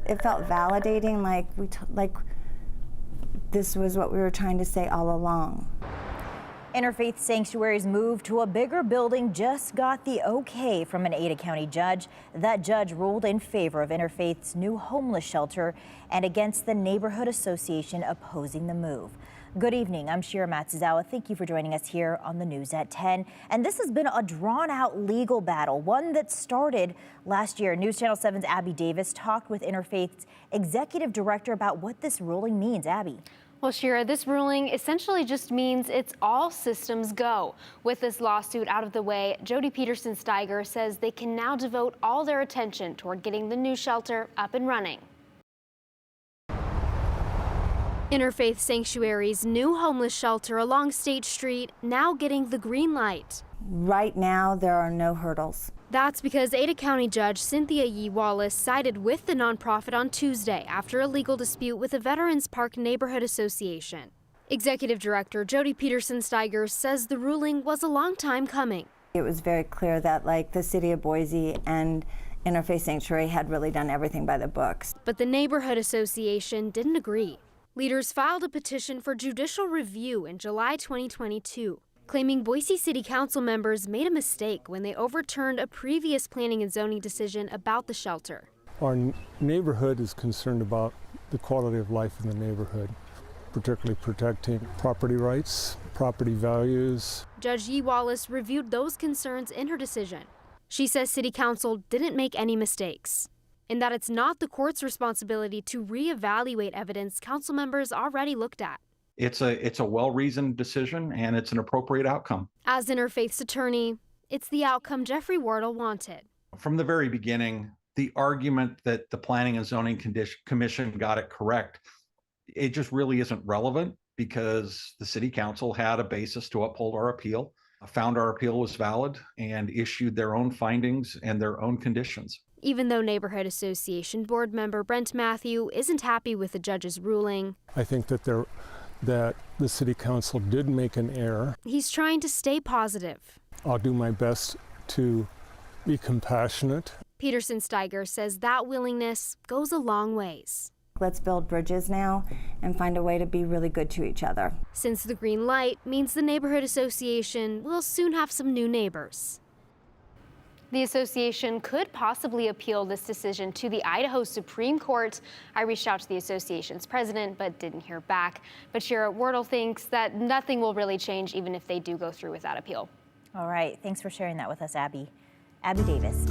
it felt validating, like this was what we were trying to say all along. Interfaith Sanctuary's move to a bigger building just got the okay from an Ada County judge. That judge ruled in favor of Interfaith's new homeless shelter and against the neighborhood association opposing the move. Good evening, I'm Shira Matsuzawa. Thank you for joining us here on the News at 10. And this has been a drawn-out legal battle, one that started last year. News Channel 7's Abby Davis talked with Interfaith's executive director about what this ruling means. Abby. Well, Shira, this ruling essentially just means it's all systems go. With this lawsuit out of the way, Jody Peterson-Steiger says they can now devote all their attention toward getting the new shelter up and running. Interfaith Sanctuary's new homeless shelter along State Street now getting the green light. Right now, there are no hurdles. That's because Ada County Judge Cynthia Yee Wallace sided with the nonprofit on Tuesday after a legal dispute with the Veterans Park Neighborhood Association. Executive Director Jody Peterson-Steiger says the ruling was a long time coming. It was very clear that the city of Boise and Interfaith Sanctuary had really done everything by the books. But the Neighborhood Association didn't agree. Leaders filed a petition for judicial review in July 2022. Claiming Boise City council members made a mistake when they overturned a previous planning and zoning decision about the shelter. Our neighborhood is concerned about the quality of life in the neighborhood, particularly protecting property rights, property values. Judge Yee Wallace reviewed those concerns in her decision. She says City Council didn't make any mistakes, and that it's not the court's responsibility to reevaluate evidence council members already looked at. It's a well-reasoned decision, and it's an appropriate outcome. As Interfaith's attorney, it's the outcome Jeffrey Wardle wanted. From the very beginning, the argument that the Planning and Zoning Commission got it correct, it just really isn't relevant because the City Council had a basis to uphold our appeal, found our appeal was valid, and issued their own findings and their own conditions. Even though Neighborhood Association board member Brent Matthew isn't happy with the judge's ruling, I think that the City Council did make an error. He's trying to stay positive. I'll do my best to be compassionate. Peterson-Steiger says that willingness goes a long ways. Let's build bridges now and find a way to be really good to each other. Since the green light means the Neighborhood Association will soon have some new neighbors. The association could possibly appeal this decision to the Idaho Supreme Court. I reached out to the association's president, but didn't hear back. But Shira, Wardle thinks that nothing will really change even if they do go through with that appeal. All right. Thanks for sharing that with us, Abby. Abby Davis.